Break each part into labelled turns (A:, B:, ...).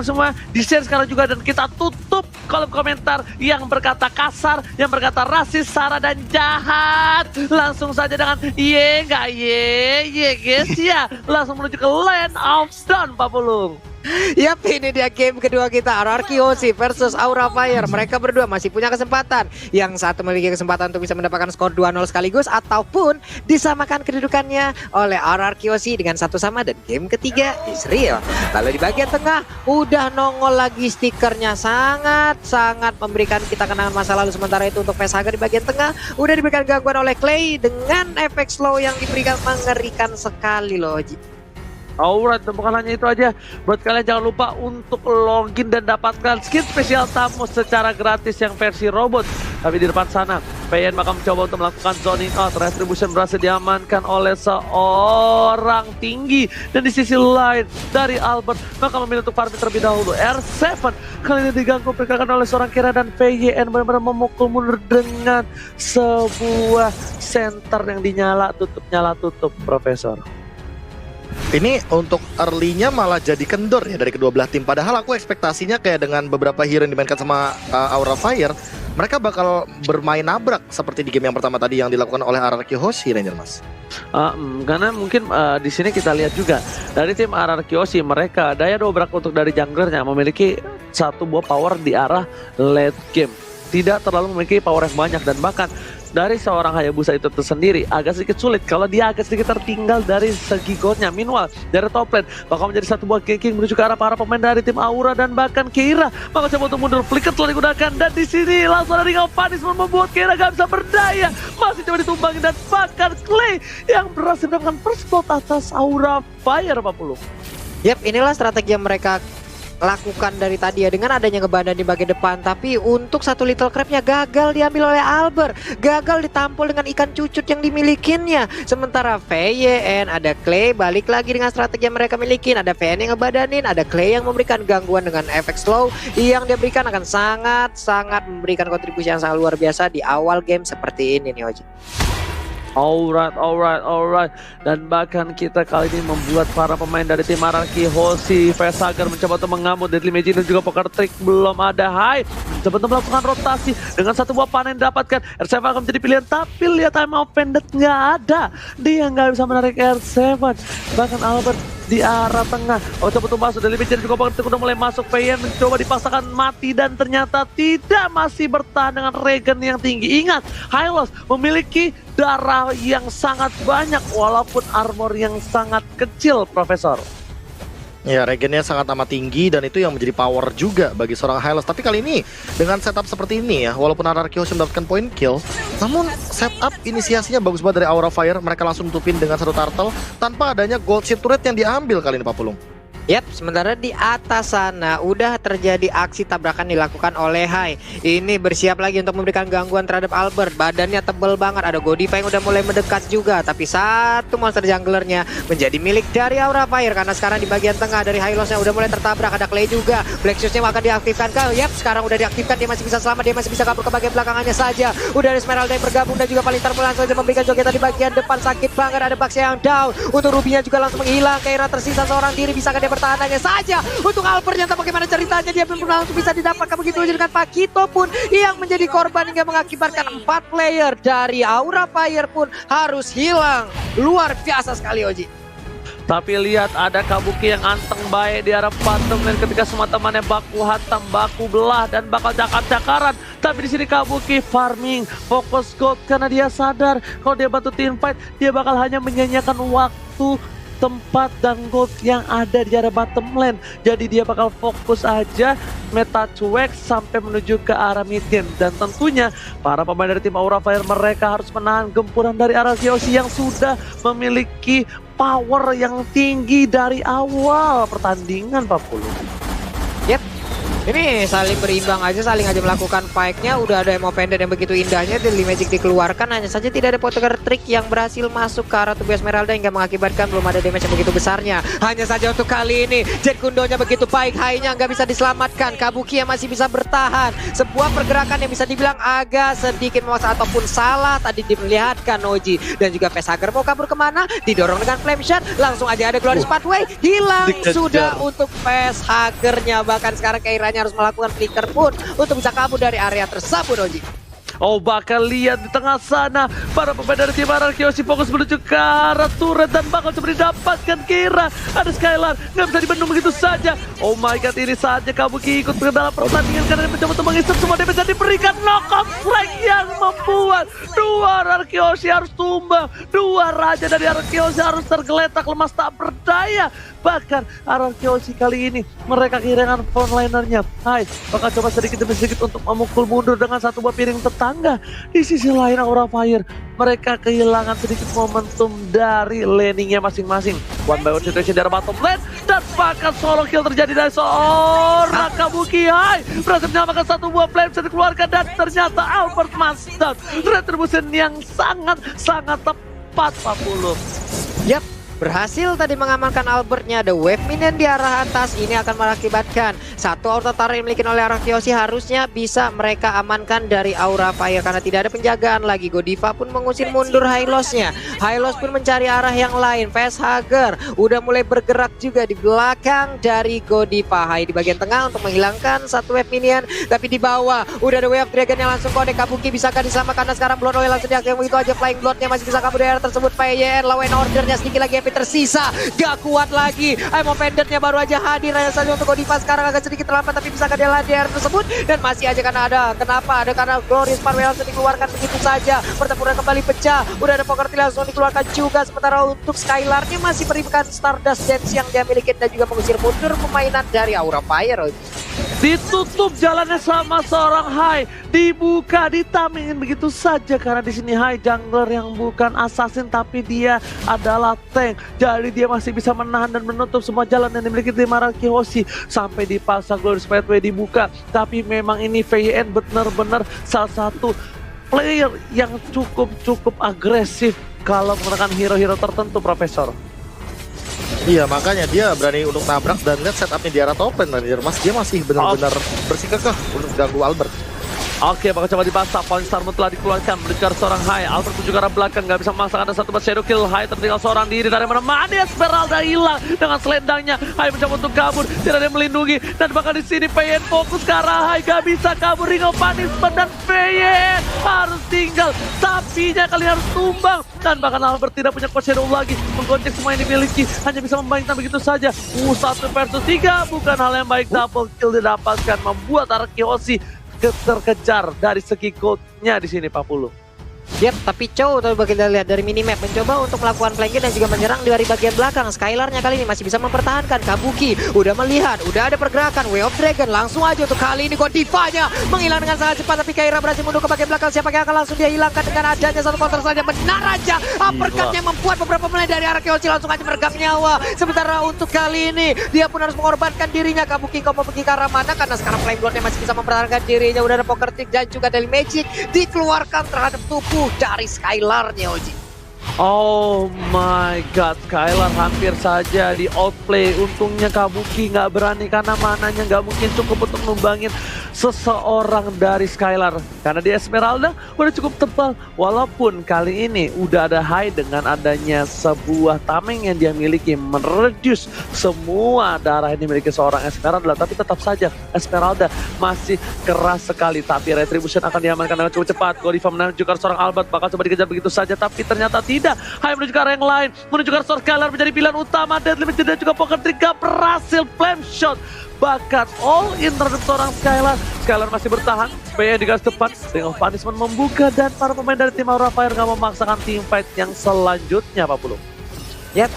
A: kalian semua di-share sekarang juga, dan kita tutup kolom komentar yang berkata kasar, yang berkata rasis, sara dan jahat. Langsung saja dengan ye nggak ye guys ya. Langsung menuju ke Land of Dawn, Pak Pulung.
B: Yap, ini dia game kedua kita, RRQ Hoshi versus Aura Fire. Mereka berdua masih punya kesempatan. Yang satu memiliki kesempatan untuk bisa mendapatkan skor 2-0 sekaligus, ataupun disamakan kedudukannya oleh RRQ Hoshi dengan 1 sama, dan game ketiga Israel. Lalu di bagian tengah udah nongol lagi stikernya, sangat memberikan kita kenangan masa lalu. Sementara itu untuk Facehager di bagian tengah udah diberikan gangguan oleh Clay dengan efek slow yang diberikan mengerikan sekali loh.
A: Alright, dan bukan hanya itu aja. Buat kalian jangan lupa untuk login dan dapatkan skin spesial tamu secara gratis yang versi robot. Tapi di depan sana, PN bakal mencoba untuk melakukan zoning out. Retribution berhasil diamankan oleh seorang tinggi. Dan di sisi lain, dari Albert maka memilih untuk farming terlebih dahulu. R7 kali ini diganggu pergerakan oleh seorang Kira, dan VYN benar-benar memukul mundur dengan sebuah center yang dinyala tutup, Profesor.
C: Ini untuk early-nya malah jadi kendor ya dari kedua belah tim. Padahal aku ekspektasinya kayak dengan beberapa hero yang dimainkan sama Aura Fire, mereka bakal bermain nabrak seperti di game yang pertama tadi yang dilakukan oleh RRQ Hoshi, Ranger Mas.
A: Karena mungkin di sini kita lihat juga dari tim RRQ Hoshi, mereka daya dobrak untuk dari junglernya memiliki satu buah power di arah late game. Tidak terlalu memiliki power yang banyak, dan bahkan dari seorang Hayabusa itu tersendiri agak sedikit sulit kalau dia agak sedikit tertinggal dari segi goldnya. Meanwhile, dari top lane bakal menjadi satu buah ganking menuju ke arah para pemain dari tim Aura dan bahkan Keira. Maka coba untuk mundur, flicker telah digunakan, dan di sini langsung ada ring of punishment membuat Keira gak bisa berdaya. Masih coba ditumbangin, dan bahkan Clay yang berhasil mendapatkan first blood atas Aura Fire, Pak Pulung.
B: Yap, inilah strategi yang mereka lakukan dari tadi ya, dengan adanya ngebadan di bagian depan. Tapi untuk satu little crabnya gagal diambil oleh Albert, gagal ditampol dengan ikan cucut yang dimilikinya. Sementara VYN, ada Clay balik lagi dengan strategi yang mereka milikin. Ada VYN yang ngebadanin, ada Clay yang memberikan gangguan dengan efek slow yang dia berikan akan sangat memberikan kontribusi yang sangat luar biasa di awal game seperti ini nih Oji.
A: Alright. Dan bahkan kita kali ini membuat para pemain dari tim RRQ Hoshi, Facehager mencoba untuk mengambil Deadly Magic dan juga Poker Trick belum ada. Hai, coba untuk melakukan rotasi dengan satu buah panen dapatkan. R7 akan menjadi pilihan, tapi lihat time offended nggak ada. Dia nggak bisa menarik R7. Bahkan Albert di arah tengah, coba untuk masuk Deadly Magic dan juga Poker Trick udah mulai masuk. VN mencoba dipaksakan mati, dan ternyata tidak, masih bertahan dengan regen yang tinggi. Ingat, Hylos memiliki darah yang sangat banyak walaupun armor yang sangat kecil, Profesor.
C: Ya, regennya sangat amat tinggi, dan itu yang menjadi power juga bagi seorang Hylos. Tapi kali ini dengan setup seperti ini ya, walaupun RRQ Hoshi mendapatkan point kill, namun setup inisiasinya bagus banget dari Aura Fire. Mereka langsung tutupin dengan satu turtle tanpa adanya gold ship turret yang diambil kali ini, Pak Pulung.
B: Yap, sementara di atas sana udah terjadi aksi tabrakan dilakukan oleh Hai. Ini bersiap lagi untuk memberikan gangguan terhadap Albert. Badannya tebel banget, ada Godiva yang udah mulai mendekat juga. Tapi satu monster junglernya menjadi milik dari Aura Fire, karena sekarang di bagian tengah dari Hylosnya udah mulai tertabrak. Ada Clay juga, Black Shoes-nya akan diaktifkan kah? Yap, sekarang udah diaktifkan, dia masih bisa selamat, dia masih bisa kabur ke bagian belakangannya saja. Udah ada Esmeralda yang bergabung, dan juga Palintar langsung saja memberikan jogetan di bagian depan. Sakit banget, ada Bugs yang down. Untuk Rubinya juga langsung menghilang. Keira tersisa seorang diri, bisakah dia pertahanannya saja? Untuk Albert nyata bagaimana ceritanya, dia belum langsung bisa didapatkan begitu aja, dengan Pakito pun yang menjadi korban hingga mengakibatkan 4 player dari Aura Fire pun harus hilang. Luar biasa sekali Oji.
A: Tapi lihat, ada Kabuki yang anteng baik di arah Phantom, dan ketika semua temannya baku hantam, baku belah, dan bakal cakar-cakaran. Tapi di sini Kabuki farming, fokus gold, karena dia sadar kalau dia bantu team fight, dia bakal hanya menyanyiakan waktu, tempat, dan gold yang ada di arah bottom lane. Jadi dia bakal fokus aja meta cuek sampai menuju ke arah mid game. Dan tentunya para pemain dari tim Aura Fire, mereka harus menahan gempuran dari RRQ Hoshi yang sudah memiliki power yang tinggi dari awal pertandingan, Pak Pulung.
B: Yep, Ini saling berimbang aja, saling aja melakukan fight-nya. Udah ada emo pendant yang begitu indahnya, Deadly Magic dikeluarkan. Hanya saja tidak ada Poker Trick yang berhasil masuk ke arah tubuh Esmeralda hingga mengakibatkan belum ada damage yang begitu besarnya. Hanya saja untuk kali ini Jet Kundonya begitu baik, high-nya nggak bisa diselamatkan. Kabuki yang masih bisa bertahan. Sebuah pergerakan yang bisa dibilang agak sedikit memaksa ataupun salah tadi diperlihatkan Oji. Dan juga Facehager mau kabur kemana? Didorong dengan Flame Shot. Langsung aja ada Glorious Pathway. Hilang
C: Dikejar.
B: sudah untuk Facehagernya. Bahkan sekarang Keiranya harus melakukan flicker pun untuk bisa kabur dari area tersebut, Oji.
A: Oh, bakal lihat di tengah sana para pemain dari tim Ararkyoshi fokus menuju ke arah turret dan bakal coba didapatkan. Kira ada Skylar, nggak bisa dibendung begitu saja. Oh my god, ini saatnya Kabuki ikut ke dalam pertandingan karena dia mencoba untuk mengisap semua damage dan diberikan knockout flag yang membuat dua Ararkyoshi harus tumbang. Dua raja dari Ararkyoshi harus tergeletak lemas tak berdaya. Bahkan Ararkyoshi kali ini mereka kehilangan frontlinernya. Hai, bakal coba sedikit demi sedikit untuk memukul mundur dengan satu buah piring tetangga. Di sisi lain Aura Fire, mereka kehilangan sedikit momentum dari laningnya masing-masing. One by one situation dari bottom lane dan bahkan solo kill terjadi dari seorang Kabuki. Hai, berhasil menyamakan satu buah flame bisa dikeluarkan dan ternyata Albert Master retribution yang sangat tepat 40.
B: Yap, berhasil tadi mengamankan Albertnya. Ada wave minion di arah atas. Ini akan mengakibatkan satu auto turret yang dimiliki oleh Ararkyoshi harusnya bisa mereka amankan dari Aura Fire karena tidak ada penjagaan lagi. Godiva pun mengusir mundur Hylos-nya. Hylos pun mencari arah yang lain. Facehager udah mulai bergerak juga di belakang dari Godiva. Hai di bagian tengah untuk menghilangkan satu wave minion. Tapi di bawah udah ada Way of Dragon yang langsung connect. Kabuki bisakah diselamatkan karena sekarang Blood Oil langsung diaktifkan begitu aja. Flying Blood-nya masih bisa kabur dari area tersebut. PYR lawan ordernya sedikit lagi tersisa, gak kuat lagi. Emo pendantnya baru aja hadir hanya saja untuk Godiva sekarang agak sedikit terlambat tapi bisa dia di area tersebut dan masih aja karena ada kenapa ada karena Glorious Pathway langsung dikeluarkan begitu saja. Pertempuran kembali pecah, udah ada Poker Trick langsung dikeluarkan juga sementara untuk Skylar-nya masih berikan Stardust Dance yang dia miliki dan juga mengusir mundur permainan dari Aura Fire.
A: Ditutup jalannya sama seorang Hai, dibuka, ditamingin begitu saja karena di sini Hai jungler yang bukan assassin tapi dia adalah tank. Jadi dia masih bisa menahan dan menutup semua jalan yang dimiliki tim Ararkyoshi sampai dipaksa Glorious Pathway dibuka. Tapi memang ini VYN benar-benar salah satu player yang cukup agresif kalau menggunakan hero-hero tertentu, Profesor.
C: Iya, makanya dia berani untuk nabrak dan lihat setupnya di arah top lane. Mas, dia masih benar-benar bersikukuh untuk ganggu Albert.
A: Oke, bakal coba dipasang. Point Star telah dikeluarkan menuju seorang Hai. Albert menuju ke arah belakang, nggak bisa memaksakan ada satu shadow kill. Hai tertinggal seorang diri dari mana-mana. Esmeralda hilang dengan selendangnya. Hai mencoba untuk kabur, tidak ada yang melindungi dan bahkan di sini PYN fokus ke arah Hai, nggak bisa kabur. Ring of Punishment dan PYN harus tinggal. Sapinya kali harus tumbang dan bahkan Albert tidak punya shadow lagi. Menggonceng semua yang dimiliki, hanya bisa membayangkan begitu saja. 1 versus 3 bukan hal yang baik. Double kill didapatkan membuat Ararkyoshi terkejar dari segi goldnya di sini 40.
B: Yap, tapi Chow tapi kita lihat dari minimap mencoba untuk melakukan flanking dan juga menyerang dari bagian belakang. Skylar-nya kali ini masih bisa mempertahankan. Kabuki udah melihat, udah ada pergerakan. Way of Dragon langsung aja untuk kali ini Godiva-nya menghilang dengan sangat cepat tapi Keira berhasil mundur ke bagian belakang. Siapa yang akan langsung dia hilangkan dengan adanya satu counter saja. Benar aja uppercut-nya membuat beberapa pemain dari Ararkyoshi langsung aja meregang nyawa. Sementara untuk kali ini dia pun harus mengorbankan dirinya. Kabuki kau mau pergi ke arah mana karena sekarang Flame Blood-nya masih bisa mempertahankan dirinya. Udah ada Poker Trick dan juga Deadly Magic dikeluarkan terhadap tubuh dari Skylar-nya, Oji.
A: Oh my god, Skylar hampir saja di outplay. Untungnya Kabuki nggak berani karena mananya nggak mungkin cukup untuk numbangin seseorang dari Skylar. Karena di Esmeralda udah cukup tebal. Walaupun kali ini udah ada Hai dengan adanya sebuah tameng yang dia miliki mereduce semua darah yang dimiliki seorang Esmeralda. Tapi tetap saja Esmeralda masih keras sekali. Tapi Retribution akan diamankan dengan cukup cepat. Godiva menuju ke seorang Albert, bakal coba dikejar begitu saja. Tapi ternyata tidak. Hai menuju ke arah yang lain, menuju ke arah Skylar menjadi pilihan utama. Deadly Magic dan juga Poker Trick gak berhasil. Flame Shot bahkan all in terhadap seorang Skylar. Skylar masih bertahan, PYN di garis depan. Ring of Punishment membuka dan para pemain dari tim Aura Fire gak memaksakan team fight yang selanjutnya, Pak Pulu.
B: Yap.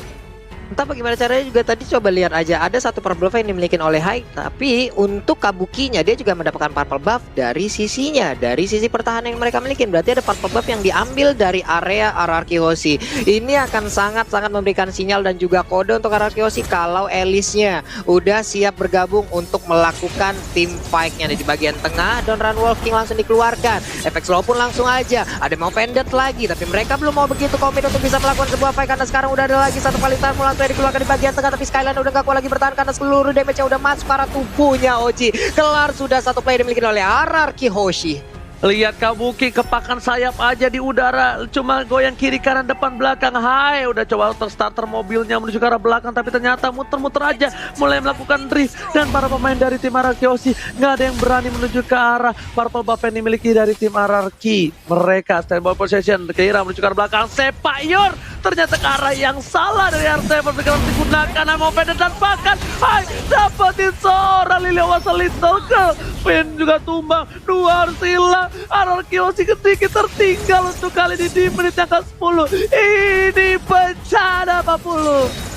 B: Entah bagaimana caranya juga tadi coba lihat aja ada satu purple buff yang dimiliki oleh Hai, tapi untuk Kabukinya dia juga mendapatkan purple buff dari sisinya, dari sisi pertahanan yang mereka miliki. Berarti ada purple buff yang diambil dari area RRQ Hoshi. Ini akan sangat-sangat memberikan sinyal dan juga kode untuk RRQ Hoshi kalau Alice-nya udah siap bergabung untuk melakukan team fight-nya di bagian tengah. Dan Run Wolf King langsung dikeluarkan, efek slow pun langsung aja, ada mau pendant lagi, tapi mereka belum mau begitu komit untuk bisa melakukan sebuah fight karena sekarang udah ada lagi satu kali tamu langsung dikeluarkan di bagian tengah, tapi Skyline udah gak kuat lagi bertahan karena seluruh damage-nya udah masuk ke arah tubuhnya Oji. Kelar sudah satu player dimiliki oleh RRQ Hoshi.
A: Lihat Kabuki kepakan sayap aja di udara, cuma goyang kiri kanan depan belakang. Hai, udah coba untuk starter mobilnya menuju ke arah belakang, tapi ternyata muter-muter aja, mulai melakukan drift. Dan para pemain dari tim RRQ Hoshi nggak ada yang berani menuju ke arah purple buff yang dimiliki dari tim RRQ. Mereka standby possession, Keira menuju ke arah belakang, Sepayur ternyata ke arah yang salah dari R7. Mereka harus digunakan mau pendant dan bahkan Hai dapetin seorang Lilia was a little girl. Pin juga tumbang, 2 harus hilang. RRQ Hoshi sedikit tertinggal untuk kali ini di menit yang ke-10. Ini bencana 40.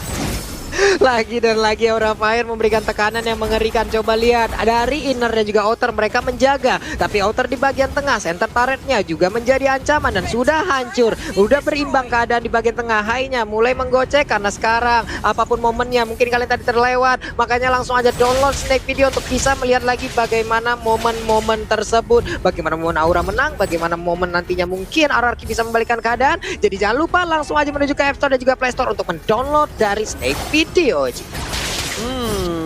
B: Lagi dan lagi Aura Fire memberikan tekanan yang mengerikan. Coba lihat dari inner dan juga outer mereka menjaga, tapi outer di bagian tengah center turretnya juga menjadi ancaman dan sudah hancur. Udah berimbang keadaan di bagian tengah. Hainya mulai menggocek karena sekarang apapun momennya, mungkin kalian tadi terlewat, makanya langsung aja download Snake Video untuk bisa melihat lagi bagaimana momen-momen tersebut, bagaimana momen Aura menang, bagaimana momen nantinya mungkin RRQ bisa membalikan keadaan. Jadi jangan lupa langsung aja menuju ke App Store dan juga Play Store untuk mendownload dari Snake Video.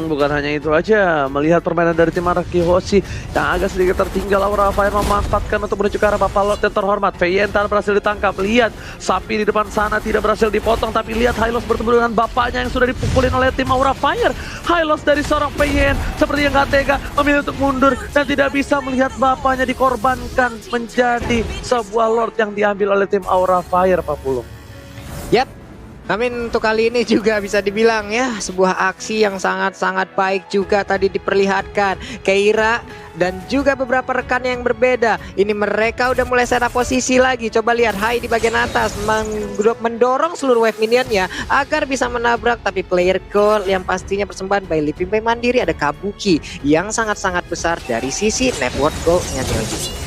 A: Bukan hanya itu aja, melihat permainan dari tim RRQ Hoshi yang agak sedikit tertinggal, Aura Fire memanfaatkan untuk menuju ke arah Bapak Lord yang terhormat. Vayenta berhasil ditangkap, lihat sapi di depan sana tidak berhasil dipotong, tapi lihat Hylos bertemu dengan bapaknya yang sudah dipukulin oleh tim Aura Fire. Hylos dari seorang Vayen seperti yang gak tega memilih untuk mundur dan tidak bisa melihat bapaknya dikorbankan menjadi sebuah Lord yang diambil oleh tim Aura Fire, Pak Pulung.
B: Yap. Namun untuk kali ini juga bisa dibilang ya sebuah aksi yang sangat-sangat baik juga tadi diperlihatkan. Keira dan juga beberapa rekan yang berbeda. Ini mereka udah mulai setup posisi lagi. Coba lihat Hai di bagian atas mendorong seluruh wave minionnya agar bisa menabrak. Tapi player goal yang pastinya persembahan by Living by Mandiri, ada Kabuki yang sangat-sangat besar dari sisi network goalnya Nyoji.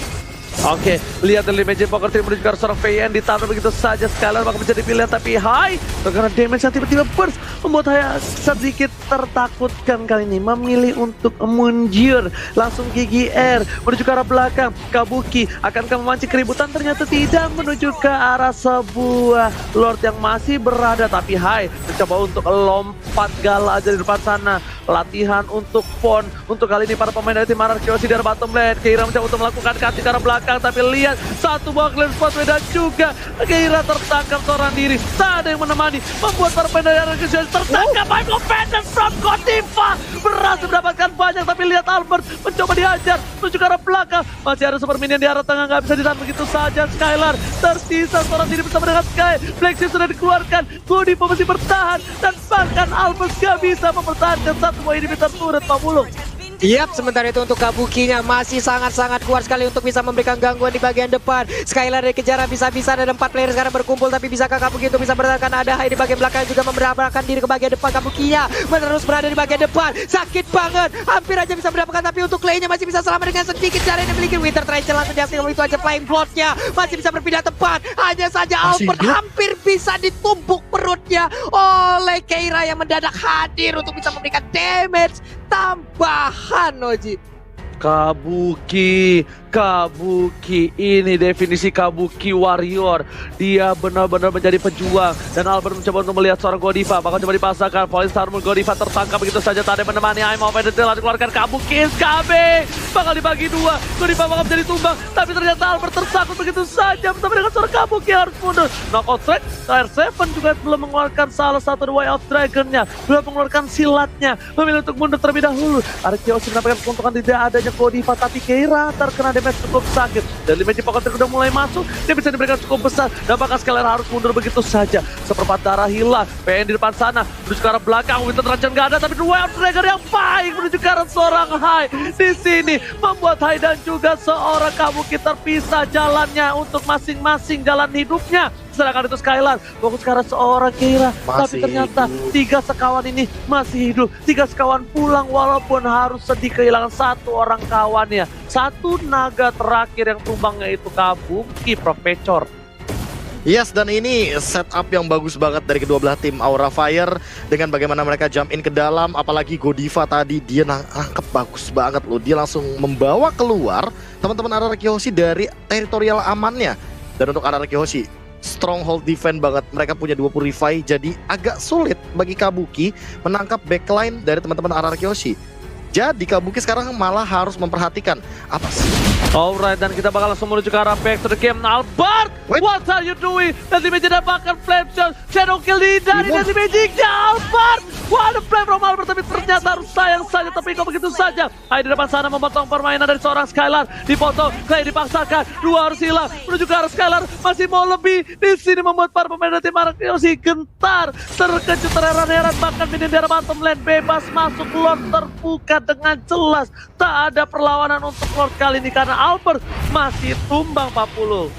A: Oke, lihat dari Magic Poker Team menuju ke seorang Vayen, ditaruh begitu saja. Skylar bakal menjadi pilihan, tapi Hai karena damage yang tiba-tiba burst membuat Hai sedikit tertakutkan kali ini, memilih untuk mundur. Langsung GGR menuju ke arah belakang. Kabuki akankah memancing keributan? Ternyata tidak, menuju ke arah sebuah Lord yang masih berada, tapi Hai mencoba untuk lompat gala aja di depan sana. Latihan untuk Pon untuk kali ini para pemain dari tim RRQ Hoshi dari bottom lane. Keira mencoba untuk melakukan cutting ke arah belakang, tapi lihat satu buah clear spot dan juga Keira tertangkap seorang diri. Tak ada yang menemani, membuat para pemain dari RRQ Hoshi tertangkap. I'm offended from Godiva berhasil mendapatkan banyak, tapi lihat Albert mencoba dihajar menuju ke arah belakang. Masih ada super minion di arah tengah, nggak bisa ditahan begitu saja. Skylar tersisa seorang diri bersama dengan Sky. Black Shield sudah dikeluarkan, Godiva masih bertahan dan bahkan Albert nggak bisa mempertahankan satu buah inhibitor turret, Pak Bulung.
B: Yap, sementara itu untuk Kabukinya masih sangat-sangat kuat sekali untuk bisa memberikan gangguan di bagian depan. Skylar dikejar bisa-bisa, ada 4 player sekarang berkumpul, tapi bisakah Kabuki itu bisa bertahan? Ada Hai di bagian belakang juga memberabarakan diri ke bagian depan. Kabukinya menerus berada di bagian depan, sakit banget, hampir aja bisa mendapatkan, tapi untuk Clay-nya masih bisa selamat dengan sedikit cara yang dimiliki. Winter Triangle langsung diaktifkan, itu aja Flying Float-nya masih bisa berpindah tempat. Hanya saja Albert hampir bisa ditumbuk perutnya oleh Keira yang mendadak hadir untuk bisa memberikan damage tambahan, Oji. Kabuki, ini definisi Kabuki warrior. Dia benar-benar menjadi pejuang. Dan Albert mencoba untuk melihat seorang Godiva, bakal coba dipasangkan. Point Star Godiva tertangkap begitu saja, tak ada yang menemani. I'm off and dikeluarkan Kabuki, SKB bakal dibagi 2. Godiva bakal menjadi tumbang, tapi ternyata Albert tersangkut begitu saja bersama dengan seorang Kabuki harus mundur. Knockout strike, R7 juga belum mengeluarkan salah satu Way of Dragon-nya, belum mengeluarkan silatnya, memilih untuk mundur terlebih dahulu. RRQ Hoshi mendapatkan keuntungan tidak adanya Godiva, tapi Keira terkena damage cukup sakit.
A: Dan Magic Pocket udah mulai masuk, dia bisa diberikan cukup besar. Dan bahkan Skylar harus mundur begitu saja. Seperempat darah hilang, PN di depan sana, menuju ke arah belakang, Winter Rancang nggak ada, tapi Wild Trigger yang baik menuju ke arah seorang Hai. Di sini membuat Hai dan juga seorang Kabuki terpisah jalannya untuk masing-masing jalan hidupnya. Sedangkan itu Skylar fokus ke arah seorang Keira, tapi ternyata
C: hidup.
A: 3 sekawan ini masih hidup. 3 sekawan pulang walaupun harus sedih kehilangan 1 orang kawannya. 1 naga terakhir yang tumbangnya itu Kabuki Professor.
C: Yes, dan ini setup yang bagus banget dari kedua belah tim Aura Fire dengan bagaimana mereka jump in ke dalam, apalagi Godiva tadi dia nangkep bagus banget loh. Dia langsung membawa keluar teman-teman Araraki Hoshi dari teritorial amannya. Dan untuk Araraki Hoshi, stronghold defense banget, mereka punya 2 Purify, jadi agak sulit bagi Kabuki menangkap backline dari teman-teman Araraki Hoshi. Jadi Kabuki sekarang malah harus memperhatikan apa sih.
A: Alright, dan kita bakal langsung menuju ke arah back to the game. Albert,
C: Wait.
A: what are you doing? Nanti Magic dapatkan flame shot, shadow kill dari nanti Magicnya Albert. Wah, ada flame from Albert, tapi ternyata harus sayang saja, tapi kok begitu saja. Hai di depan sana memotong permainan dari seorang Skylar, dipotong, Clay dipaksakan, 2 harus hilang, menuju ke arah Skylar, masih mau lebih. Di sini membuat para pemain dari tim Araraki Hoshi gentar, terkejut, terheran-heran, bahkan minion di arah bottom lane bebas masuk, Lord terbuka dengan jelas. Tak ada perlawanan untuk Lord kali ini karena Albert masih tumbang 40.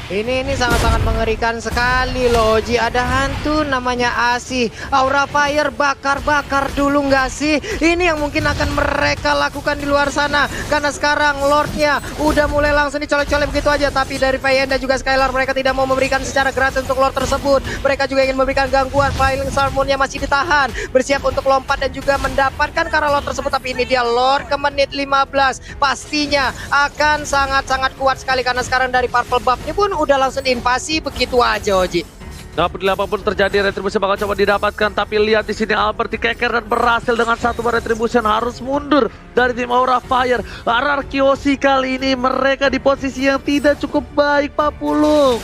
B: Ini sangat-sangat mengerikan sekali loh Ji. Ada hantu namanya Asih. Aura Fire bakar-bakar dulu nggak sih? Ini yang mungkin akan mereka lakukan di luar sana. Karena sekarang Lordnya udah mulai langsung dicolek-colek begitu aja. Tapi dari Payen dan juga Skylar mereka tidak mau memberikan secara gratis untuk Lord tersebut. Mereka juga ingin memberikan gangguan. Flying Salmonnya masih ditahan, bersiap untuk lompat dan juga mendapatkan karena Lord tersebut. Tapi ini dia Lord ke menit 15. Pastinya akan sangat-sangat kuat sekali karena sekarang dari Purple Buff-nya pun udah langsung diinvasi begitu aja Oji.
A: Gak peduli apapun terjadi, retribusi bakal coba didapatkan. Tapi lihat di sini Albert dikeker dan berhasil dengan 1 retribution harus mundur dari tim Aura Fire. Araraki Hoshi kali ini mereka di posisi yang tidak cukup baik, Pak Pulung.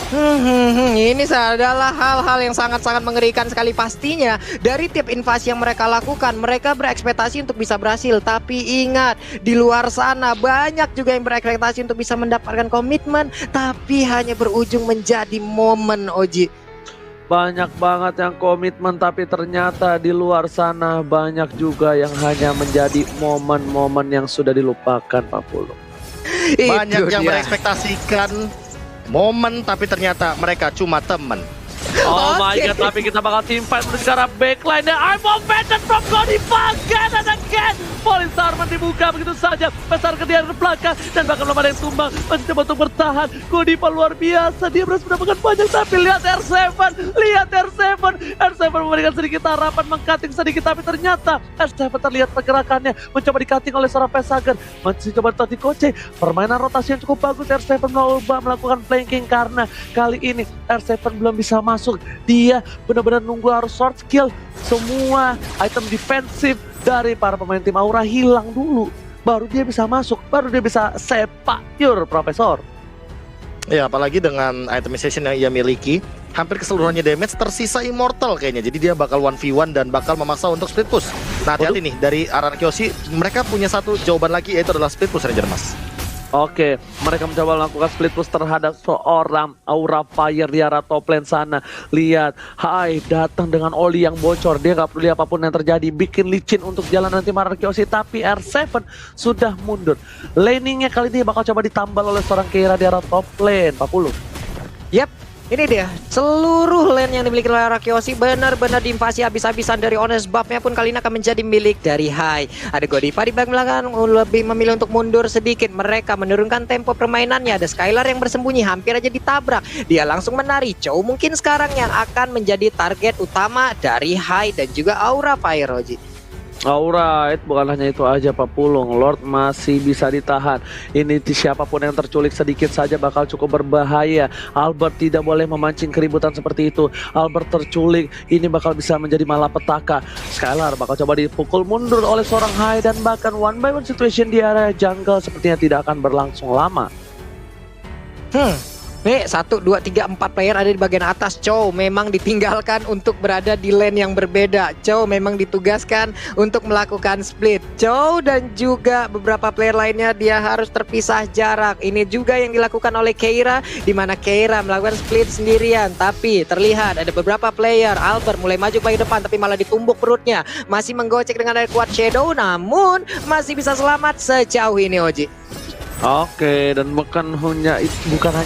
B: Ini adalah hal-hal yang sangat-sangat mengerikan sekali pastinya. Dari tiap invasi yang mereka lakukan, mereka berekspektasi untuk bisa berhasil. Tapi ingat, di luar sana banyak juga yang berekspektasi untuk bisa mendapatkan komitmen, tapi hanya berujung menjadi momen Oji.
A: Banyak banget yang komitmen, tapi ternyata di luar sana banyak juga yang hanya menjadi momen-momen yang sudah dilupakan, Pak Pulung.
C: Banyak
B: Itu
C: yang
B: dia.
C: berekspektasikan momen, tapi ternyata mereka cuma temen.
A: Oh my
B: Oke.
A: god, tapi kita bakal team fight menuju ke arah backline. Dan I'm offended from Godiva again and again. Police Arman dibuka begitu saja. Besar ke dia ke belakang dan bahkan belum ada yang tumbang. Masih coba untuk bertahan. Godiva luar biasa. Dia berhasil mendapatkan banyak, tapi lihat R7. Lihat R7. R7 memberikan sedikit harapan, mengcutting sedikit, tapi ternyata R7 terlihat pergerakannya. Mencoba di-cutting oleh seorang Vesager. Masih coba tadi Koce. Permainan rotasi yang cukup bagus. R7 melakukan flanking karena kali ini R7 belum bisa masuk. Dia benar-benar nunggu harus short skill. Semua item defensif dari para pemain tim Aura hilang dulu. Baru dia bisa masuk, baru dia bisa sepak pure Profesor.
C: Ya, apalagi dengan itemization yang ia miliki, hampir keseluruhannya damage tersisa immortal kayaknya. Jadi dia bakal 1v1 dan bakal memaksa untuk split push. Nah, hati-hati nih dari Araraki Hoshi, mereka punya satu jawaban lagi, yaitu adalah split push Ranger Mas.
A: Oke, mereka mencoba melakukan split push terhadap seorang Aura Fire di arah top lane sana. Lihat, Hai datang dengan oli yang bocor. Dia nggak peduli apapun yang terjadi, bikin licin untuk jalan nanti Araraki Hoshi. Tapi R7 sudah mundur. Laningnya kali ini bakal coba ditambal oleh seorang Keira di arah top lane. 40.
B: Yap, ini dia. Seluruh lane yang dimiliki oleh Araraki Hoshi benar-benar diinvasi habis-habisan. Dari Honest Buff-nya pun kali ini akan menjadi milik dari Hai. Ada Godiva di bagian belakang lebih memilih untuk mundur sedikit. Mereka menurunkan tempo permainannya. Ada Skylar yang bersembunyi hampir aja ditabrak. Dia langsung menari. Chow mungkin sekarang yang akan menjadi target utama dari Hai dan juga Aura Fire Oji.
A: Alright, bukan hanya itu aja Pak Pulung, Lord masih bisa ditahan. Ini siapapun yang terculik sedikit saja bakal cukup berbahaya. Albert tidak boleh memancing keributan seperti itu. Albert terculik, ini bakal bisa menjadi malapetaka. Skylar bakal coba dipukul mundur oleh seorang Hai dan bahkan 1-by-1 situation di area jungle sepertinya tidak akan berlangsung lama.
B: Nih 1, 2, 3, 4 player ada di bagian atas. Chow memang ditinggalkan untuk berada di lane yang berbeda. Chow memang ditugaskan untuk melakukan split. Chow dan juga beberapa player lainnya dia harus terpisah jarak. Ini juga yang dilakukan oleh Keira, di mana Keira melakukan split sendirian. Tapi terlihat ada beberapa player. Albert mulai maju ke depan tapi malah ditumbuk perutnya. Masih menggocek dengan ada kuat Shadow, namun masih bisa selamat sejauh ini Oji.
A: Oke, dan bukan hanya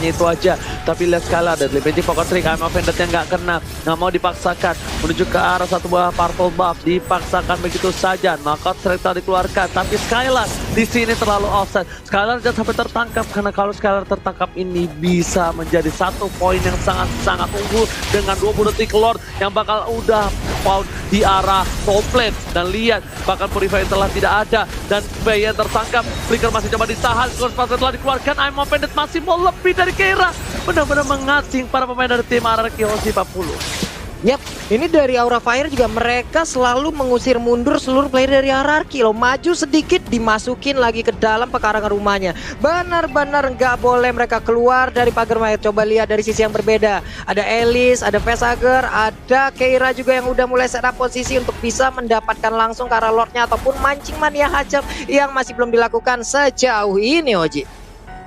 A: itu aja, tapi lihat sekali ada Deadly Magic Pocket Trick, I'm offended yang nggak kena, nggak mau dipaksakan menuju ke arah satu buah purple buff, dipaksakan begitu saja. Knockout Strike telah dikeluarkan, tapi Skylar di sini terlalu offset. Skylar jangan sampai tertangkap, karena kalau Skylar tertangkap ini bisa menjadi satu poin yang sangat unggul dengan 20 detik Lord yang bakal udah foul di arah top lane. Dan lihat, bahkan Purify telah tidak ada dan Bayan tertangkap. Flicker masih coba ditahan, Pasal telah dikeluarkan, I'm offended masih mau lebih dari Keira. Benar-benar mengasing para pemain dari tim RRQ Osi 40.
B: Yap, ini dari Aura Fire juga mereka selalu mengusir mundur seluruh player dari RRQ loh. Maju sedikit dimasukin lagi ke dalam pekarangan rumahnya. Benar-benar nggak boleh mereka keluar dari pagar mayat. Coba lihat dari sisi yang berbeda. Ada Elise, ada Vesager, ada Keira juga yang udah mulai setup posisi untuk bisa mendapatkan langsung ke arah Lordnya ataupun mancing mania hajab yang masih belum dilakukan sejauh ini Oji.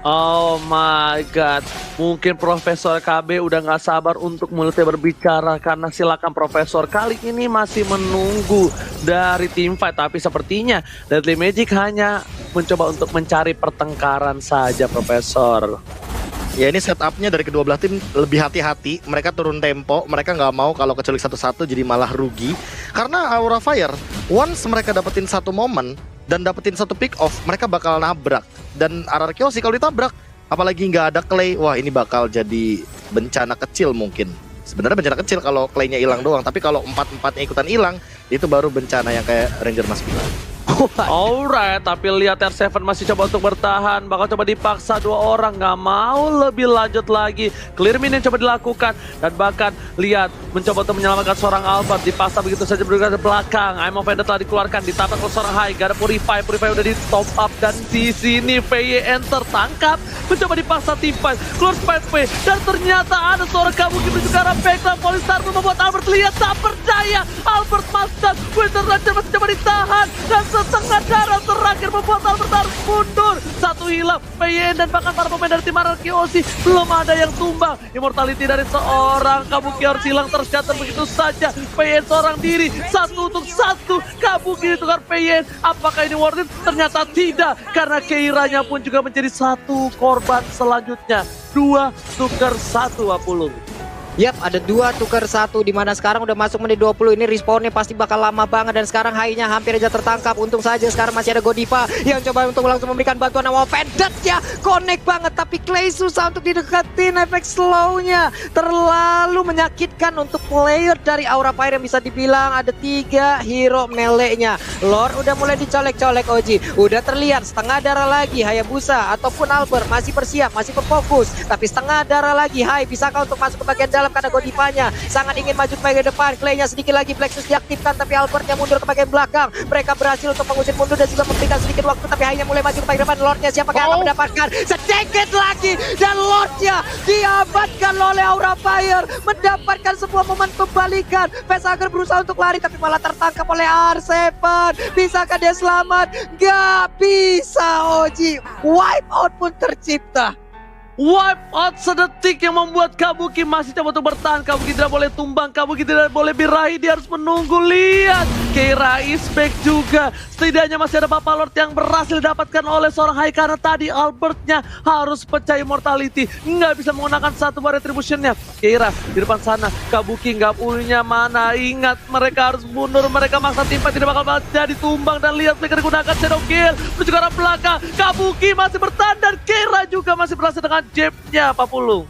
A: Oh my god, mungkin Profesor KB udah nggak sabar untuk mulutnya berbicara, karena silakan Profesor kali ini masih menunggu dari tim fight. Tapi sepertinya Deadly Magic hanya mencoba untuk mencari pertengkaran saja Profesor.
C: Ya ini setupnya dari kedua belah tim lebih hati-hati, mereka turun tempo, mereka nggak mau kalau kecuali satu-satu jadi malah rugi. Karena Aura Fire, once mereka dapetin satu momen dan dapetin satu pick off, mereka bakal nabrak. Dan RRQ sih kalau ditabrak, apalagi nggak ada Clay, wah ini bakal jadi bencana kecil mungkin. Sebenarnya bencana kecil kalau Clay-nya hilang doang, tapi kalau 4-4-nya ikutan hilang, itu baru bencana yang kayak Ranger Mas bilang.
A: Alright, tapi lihat R7 masih coba untuk bertahan, bakal coba dipaksa dua orang, nggak mau lebih lanjut lagi. Clear minion coba dilakukan, dan bahkan lihat mencoba untuk menyelamatkan seorang Albert, dipaksa begitu saja bergerak ke belakang. I'm offended telah dikeluarkan, ditangkap oleh seorang High, gak ada Purify udah di top up, dan di sini VYN tertangkap, mencoba dipaksa timpan, keluar Spike, dan ternyata ada seorang Kabuki menuju ke arah backline. Polystar membuat Albert lihat tak percaya, Albert Master, Winter Ranger masih coba ditahan, dan setengah darah terakhir membuat Albert harus mundur. Satu hilang, PYN dan bahkan para pemain dari tim RRQ Osi belum ada yang tumbang. Immortality dari seorang Kabuki harus hilang tercatat begitu saja. PYN seorang diri, satu untuk satu. Kabuki ditukar PYN, apakah ini worth it? Ternyata tidak, karena Keiranya pun juga menjadi satu korban selanjutnya. 2 tukar 1 Apulung.
B: Yap, ada 2 tukar 1, dimana sekarang udah masuk menit 20. Ini respawnnya pasti bakal lama banget, dan sekarang High-nya hampir aja tertangkap. Untung saja sekarang masih ada Godiva yang coba untuk langsung memberikan bantuan. Nama offended ya, connect banget, tapi Clay susah untuk dideketin. Efek slow-nya terlalu menyakitkan untuk player dari Aura Fire yang bisa dibilang ada 3 hero melee-nya. Lord udah mulai dicolek-colek Oji, udah terlihat setengah darah lagi. Hayabusa ataupun Albert masih bersiap, masih berfokus, tapi setengah darah lagi. High bisakah untuk masuk ke bagian dalam karena Godivanya sangat ingin maju ke bagian depan. Clay-nya sedikit lagi, Plexus diaktifkan, tapi Albertnya mundur ke bagian belakang. Mereka berhasil untuk mengusir mundur dan juga memberikan sedikit waktu, tapi High-nya mulai maju ke bagian depan. Lordnya siapakah akan mendapatkan sedikit lagi, dan Lordnya diamankan oleh Aura Fire, mendapatkan sebuah momen pembalikan. Vesager berusaha untuk lari tapi malah tertangkap oleh R7. Bisakah dia selamat? Gak bisa Oji, wipe out pun tercipta.
A: Wipe out sedetik yang membuat Kabuki masih coba untuk bertahan. Kabuki tidak boleh tumbang, Kabuki tidak boleh birahi, dia harus menunggu. Lihat, Keira is back juga. Setidaknya masih ada Papa Lord yang berhasil didapatkan oleh seorang High, karena tadi Albertnya harus pecah immortality, nggak bisa menggunakan satu buah retributionnya. Keira di depan sana, Kabuki nggak punya mana. Ingat, mereka harus mundur, mereka maksa timpa tidak bakal jadi tumbang. Dan lihat mereka digunakan Shadow Kill menuju ke arah belakang. Kabuki masih bertahan, dan Keira juga masih berhasil dengan jabnya Pak Pulung.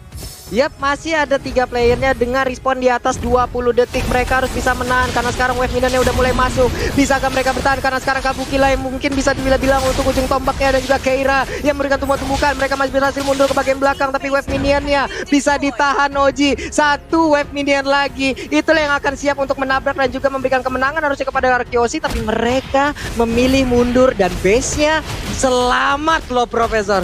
B: Yap, masih ada 3 playernya dengan respon di atas 20 detik. Mereka harus bisa menahan karena sekarang wave minionnya udah mulai masuk. Bisakah mereka bertahan? Karena sekarang Kabuki lah yang mungkin bisa dibilang untuk ujung tombaknya, dan juga Keira yang memberikan tumbuh-tumbukan. Mereka masih berhasil mundur ke bagian belakang, tapi wave minionnya bisa ditahan Oji. 1 wave minion lagi, itulah yang akan siap untuk menabrak dan juga memberikan kemenangan harusnya kepada Arkeosi. Tapi mereka memilih mundur dan base-nya selamat loh Profesor.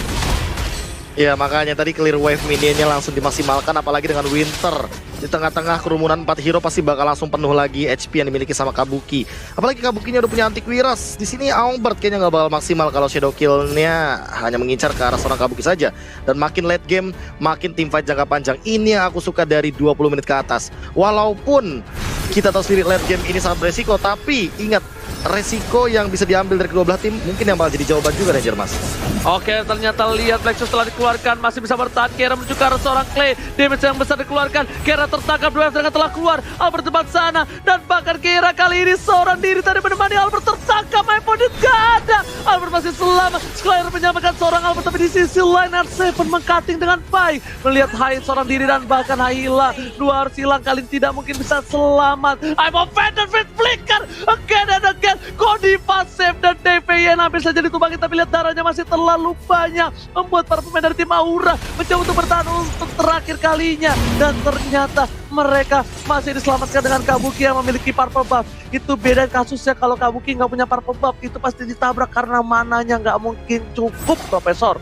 C: Ya makanya tadi clear wave minionnya langsung dimaksimalkan, apalagi dengan Winter di tengah-tengah kerumunan 4 hero pasti bakal langsung penuh lagi HP yang dimiliki sama Kabuki. Apalagi Kabukinya udah punya antivirus. Di sini Aumbert kayaknya nggak bakal maksimal kalau shadow kill-nya hanya mengincar ke arah seorang Kabuki saja. Dan makin late game, makin teamfight jangka panjang. Ini yang aku suka dari 20 menit ke atas. Walaupun kita tahu sendiri late game ini sangat beresiko, tapi ingat resiko yang bisa diambil dari kedua belah tim mungkin yang bakal jadi jawaban juga Ranger Mas.
A: Oke, ternyata lihat Plexus telah dikeluarkan, masih bisa bertahan. Kera menuju ke arah seorang Clay, damage yang besar dikeluarkan. Kera tertangkap, dua yang telah keluar. Albert tempat sana, dan bahkan Kera kali ini seorang diri tadi menemani Albert tertangkap. Main point gak ada. Albert masih selamat. Squire menyamakan seorang Albert, tapi di sisi lain R7 meng-cutting dengan baik. Melihat Hai seorang diri dan bahkan Haila. Dua harus hilang, kali ini tidak mungkin bisa selamat. I'm offended with flicker again and again. Godiva save dan DPY hampir saja ditumbangi, tapi lihat darahnya masih terlalu banyak, membuat para pemain dari tim Aura mencoba untuk bertahan untuk terakhir kalinya, dan ternyata mereka masih diselamatkan dengan Kabuki yang memiliki purple buff. Itu beda kasusnya, kalau Kabuki nggak punya purple buff itu pasti ditabrak karena mananya nggak mungkin cukup, Profesor.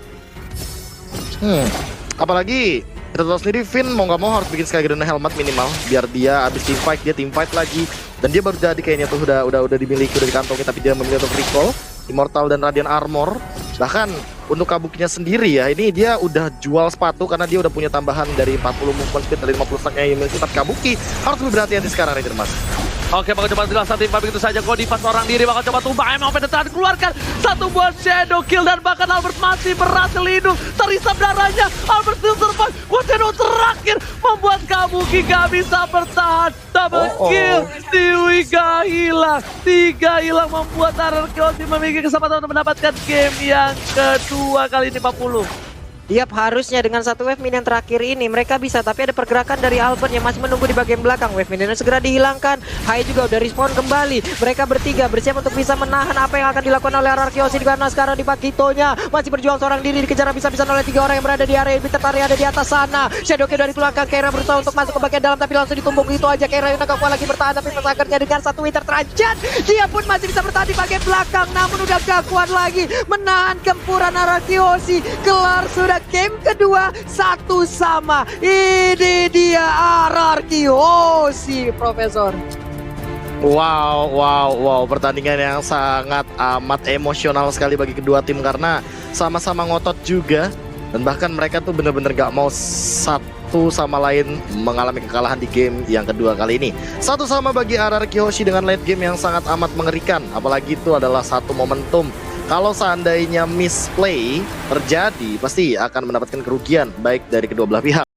C: Apalagi kita tahu sendiri Finn mau nggak mau harus bikin Skygarden helmet minimal biar dia abis teamfight dia teamfight lagi, dan dia baru jadi kayaknya tuh udah dimiliki, udah dikantongi, tapi dia memilih untuk recall Immortal dan Radiant Armor. Bahkan untuk Kabukinya sendiri ya, ini dia udah jual sepatu karena dia udah punya tambahan dari 40 movement speed dari 50 stacknya yang dimiliki. Tapi Kabuki harus lebih berhati-hati sekarang Ranger Mas.
A: Oke, bakal coba jelas tim begitu saja. Godiva seorang diri bakal coba tumbang, emang penetrasi keluarkan satu buah shadow kill, dan bahkan Albert masih berhasil hidup, terisap darahnya. Albert still survive. Shadow terakhir membuat Kabuki gak bisa bertahan. Double kill, Dewi gak hilang, 3 hilang, membuat RRQ memiliki kesempatan untuk mendapatkan game yang kedua kali ini 40.
B: Yap, harusnya dengan satu wave minion terakhir ini mereka bisa, tapi ada pergerakan dari Albert yang masih menunggu di bagian belakang. Wave minionnya segera dihilangkan. Hai juga udah respawn kembali. Mereka bertiga bersiap untuk bisa menahan apa yang akan dilakukan oleh RRQ karena sekarang di Pakitonya masih berjuang seorang diri, dikejar bisa-bisa oleh 3 orang yang berada di area Tertarik ada di atas sana. Shadow Kill dari keluarga. Kera berusaha untuk masuk ke bagian dalam, tapi langsung ditumbuk gitu aja. Kera yang agak kuat lagi bertahan, tapi Masakernya dengan satu Winter Trajan dia pun masih bisa bertahan di bagian belakang, namun udah gak kuat lagi menahan gempuran RRQ. Kelar sudah game kedua, 1-1. Ini dia RRQ, Profesor.
C: Wow, pertandingan yang sangat amat emosional sekali bagi kedua tim karena sama-sama ngotot juga, dan bahkan mereka tuh bener-bener gak mau satu sama lain mengalami kekalahan di game yang kedua kali ini. 1-1 bagi RRQ Hoshi dengan late game yang sangat amat mengerikan, apalagi itu adalah satu momentum. Kalau seandainya misplay terjadi, pasti akan mendapatkan kerugian baik dari kedua belah pihak.